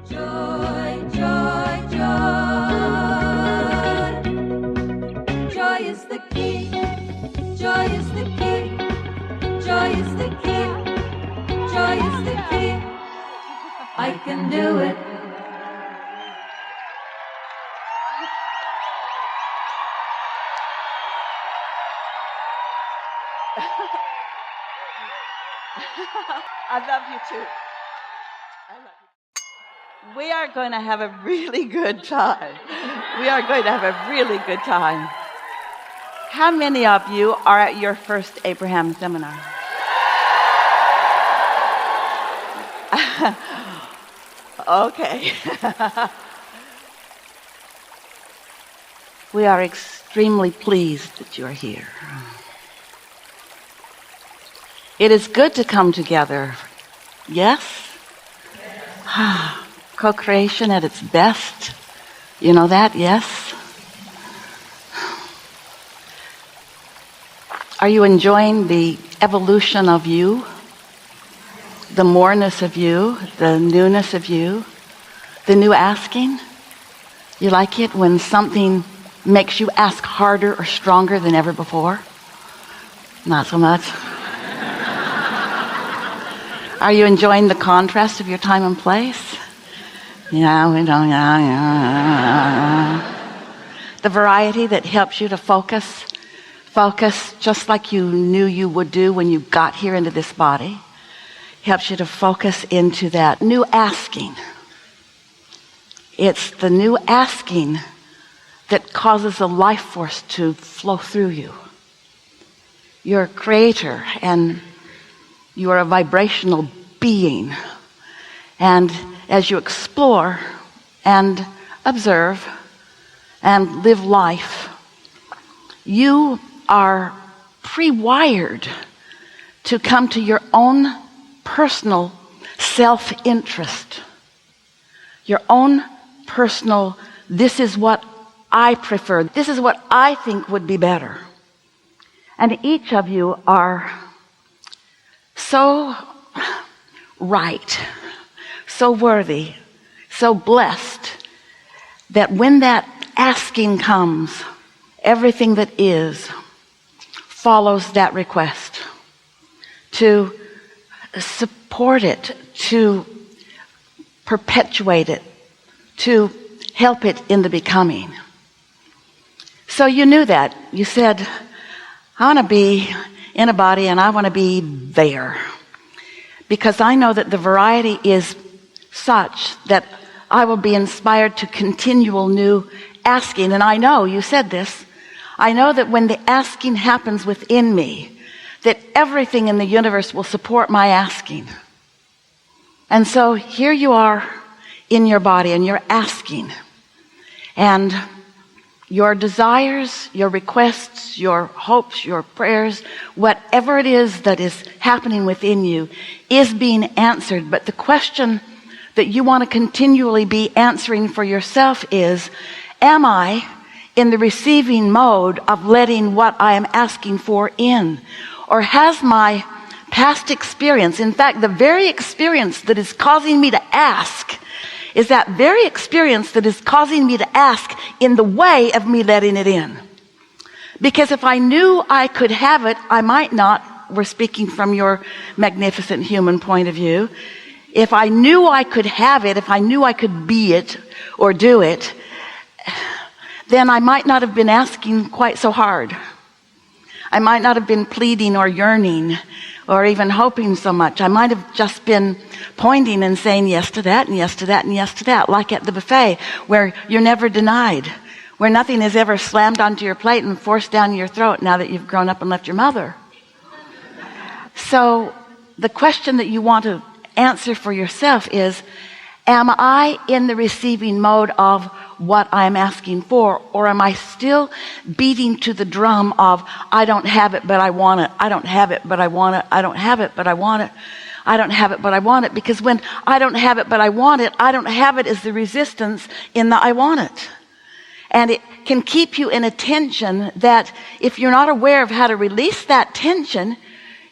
Joy, joy, joy. Joy is the key. Joy is the key. Joy is the key. Joy is the key. I can do it. I love you too. I love you. We are going to have a really good time. We are going to have a really good time. How many of you are at your first Abraham seminar? Okay. We are extremely pleased that you're here. It is good to come together. Yes? Co-creation at its best. You know that? Yes? Are you enjoying the evolution of you? The moreness of you? The newness of you? The new asking? You like it when something makes you ask harder or stronger than ever before? Not so much. Are you enjoying the contrast of your time and place? Yeah, we don't. Yeah. The variety that helps you to focus just like you knew you would do when you got here into this body. Helps you to focus into that new asking. It's the new asking that causes the life force to flow through you. You're a creator and you are a vibrational being. And as you explore and observe and live life, you are pre-wired to come to your own personal self-interest. Your own personal, this is what I prefer. This is what I think would be better. And each of you are so right, so worthy, so blessed that when that asking comes, everything that is follows that request to support it, to perpetuate it, to help it in the becoming. So you knew that. You said, I want to be in a body and I want to be there. Because I know that the variety is such that I will be inspired to continual new asking. And I know, you said this, I know that when the asking happens within me, that everything in the universe will support my asking. And so here you are in your body and you're asking. And your desires, your requests, your hopes, your prayers, whatever it is that is happening within you is being answered. But the question that you want to continually be answering for yourself is, am I in the receiving mode of letting what I am asking for in? Or has my past experience, in fact, the very experience that is causing me to ask, is that very experience that is causing me to ask in the way of me letting it in? Because if I knew I could have it, I might not. We're speaking from your magnificent human point of view. If I knew I could have it, if I knew I could be it or do it, then I might not have been asking quite so hard. I might not have been pleading or yearning or even hoping so much. I might have just been pointing and saying yes to that and yes to that and yes to that, like at the buffet where you're never denied, where nothing is ever slammed onto your plate and forced down your throat now that you've grown up and left your mother. So the question that you want to answer for yourself is, am I in the receiving mode of what I'm asking for, or am I still beating to the drum of I don't have it but I want it, I don't have it but I want it, I don't have it but I want it, I don't have it but I want it? Because when I don't have it but I want it, I don't have it is the resistance in the I want it. And it can keep you in a tension that if you're not aware of how to release that tension,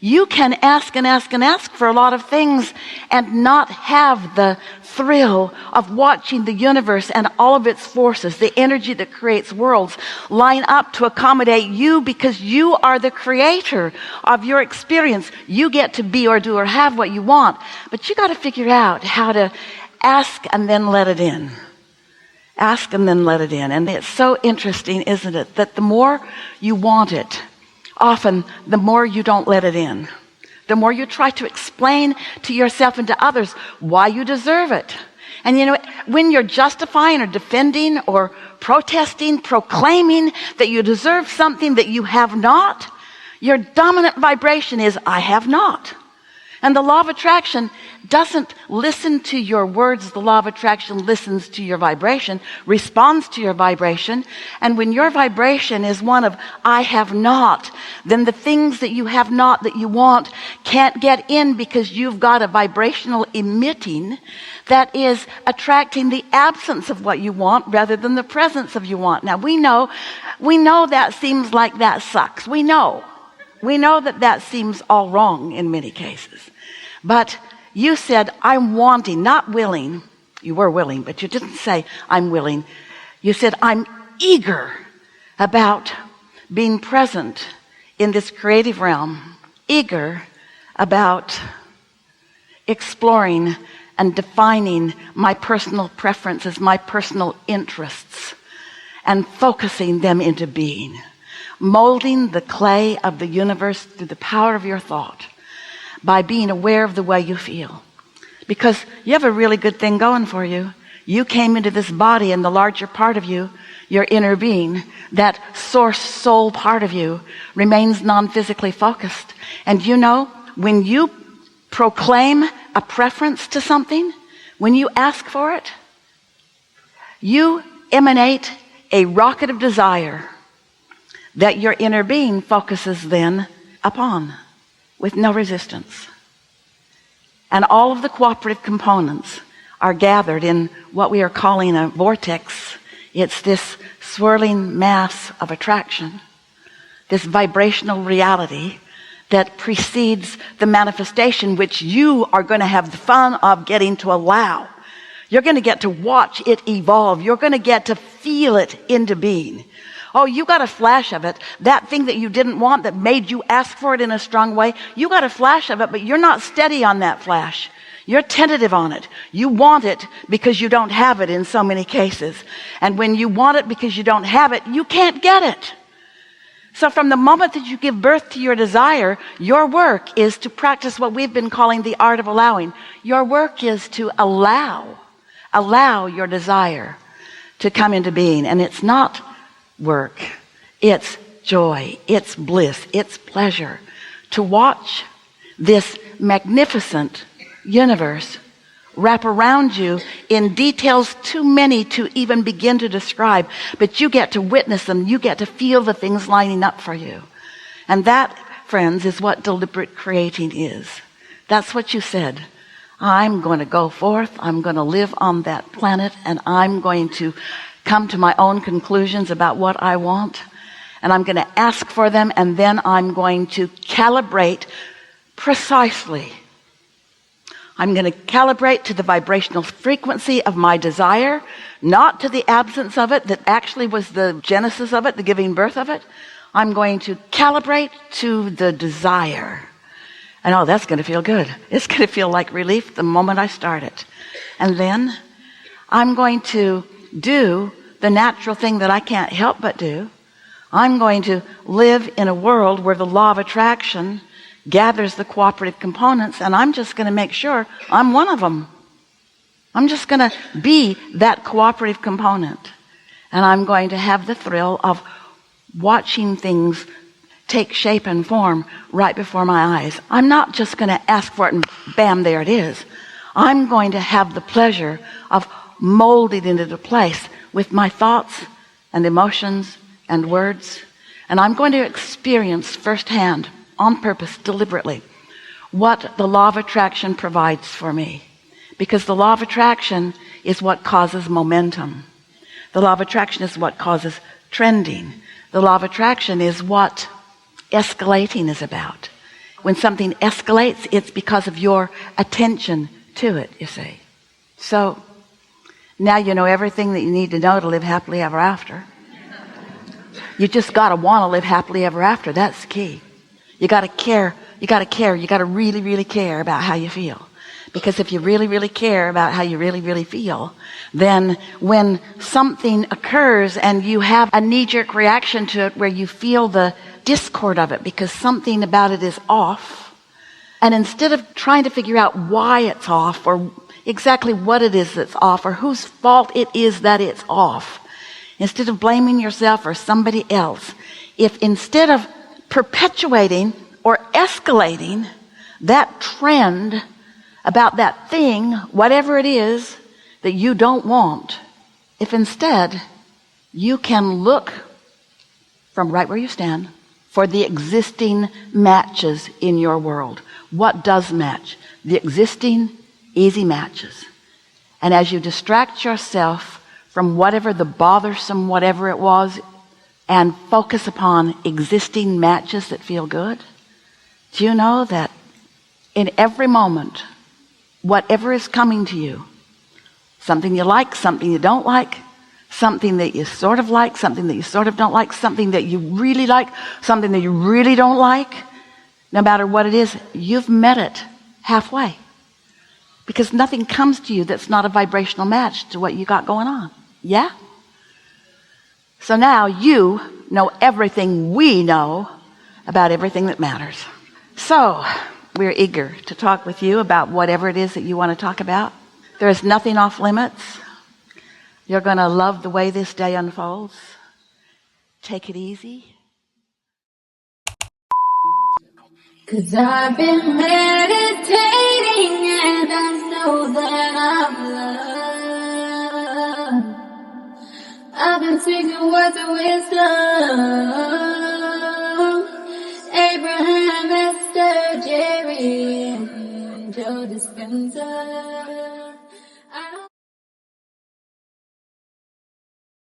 You can ask and ask and ask for a lot of things and not have the thrill of watching the universe and all of its forces, the energy that creates worlds, line up to accommodate you, because you are the creator of your experience. You get to be or do or have what you want, but you got to figure out how to ask and then let it in. Ask and then let it in. And it's so interesting, isn't it, that the more you want it, often the more you don't let it in. The more you try to explain to yourself and to others why you deserve it. And you know, when you're justifying or defending or protesting, proclaiming that you deserve something that you have not, your dominant vibration is, I have not. And the law of attraction doesn't listen to your words. The law of attraction listens to your vibration, responds to your vibration. And when your vibration is one of, I have not, then the things that you have not that you want can't get in, because you've got a vibrational emitting that is attracting the absence of what you want rather than the presence of you want. Now we know that seems like that sucks. We know that seems all wrong in many cases. But you said, I'm wanting, not willing. You were willing, but you didn't say, I'm willing. You said, I'm eager about being present in this creative realm, eager about exploring and defining my personal preferences, my personal interests, and focusing them into being, molding the clay of the universe through the power of your thought, by being aware of the way you feel. Because you have a really good thing going for you. You came into this body, and the larger part of you, your inner being, that source soul part of you, remains non-physically focused. And you know, when you proclaim a preference to something, when you ask for it, you emanate a rocket of desire that your inner being focuses then upon, with no resistance. And all of the cooperative components are gathered in what we are calling a vortex. It's this swirling mass of attraction, this vibrational reality that precedes the manifestation, which you are going to have the fun of getting to allow. You're going to get to watch it evolve. You're going to get to feel it into being. Oh, you got a flash of it. That thing that you didn't want, that made you ask for it in a strong way, you got a flash of it, but you're not steady on that flash. You're tentative on it. You want it because you don't have it in so many cases. And when you want it because you don't have it, you can't get it. So from the moment that you give birth to your desire, your work is to practice what we've been calling the art of allowing. Your work is to allow your desire to come into being. And it's not work, it's joy, it's bliss, it's pleasure to watch this magnificent universe wrap around you in details too many to even begin to describe, but you get to witness them. You get to feel the things lining up for you. And that, friends, is what deliberate creating is. That's what you said. I'm going to go forth, I'm going to live on that planet, and I'm going to come to my own conclusions about what I want, and I'm going to ask for them, and then I'm going to calibrate precisely. I'm going to calibrate to the vibrational frequency of my desire, not to the absence of it that actually was the genesis of it, the giving birth of it. I'm going to calibrate to the desire. And oh, that's going to feel good. It's going to feel like relief the moment I start it. And then I'm going to do the natural thing that I can't help but do. I'm going to live in a world where the law of attraction gathers the cooperative components, and I'm just going to make sure I'm one of them. I'm just going to be that cooperative component. And I'm going to have the thrill of watching things take shape and form right before my eyes. I'm not just going to ask for it and bam, there it is. I'm going to have the pleasure of molding it into place with my thoughts and emotions and words. And I'm going to experience firsthand, on purpose, deliberately, what the law of attraction provides for me. Because the law of attraction is what causes momentum. The law of attraction is what causes trending. The law of attraction is what escalating is about. when something escalates, it's because of your attention to it, you see. So now you know everything that you need to know to live happily ever after. You just got to want to live happily ever after. That's the key. You got to care. You got to really, really care about how you feel. Because if you really, really care about how you really, really feel, then when something occurs and you have a knee-jerk reaction to it where you feel the discord of it because something about it is off, and instead of trying to figure out why it's off or exactly what it is that's off or whose fault it is that it's off, instead of blaming yourself or somebody else, if instead of perpetuating or escalating that trend about that thing, whatever it is that you don't want, if instead you can look from right where you stand for the existing matches in your world. What does match? The existing easy matches. And as you distract yourself from whatever the bothersome whatever it was and focus upon existing matches that feel good, do you know that in every moment, whatever is coming to you, something you like, something you don't like, something that you sort of like, something that you sort of don't like, something that you really like, something that you really don't like, no matter what it is, you've met it halfway. Because nothing comes to you that's not a vibrational match to what you got going on. Yeah? So now you know everything we know about everything that matters. So we're eager to talk with you about whatever it is that you want to talk about. There is nothing off limits. You're going to love the way this day unfolds. Take it easy. 'Cause I've been meditating and I know that I'm loved. I've been speaking words of wisdom. Abraham, Esther, Jerry, and Joe Dispenza. I don't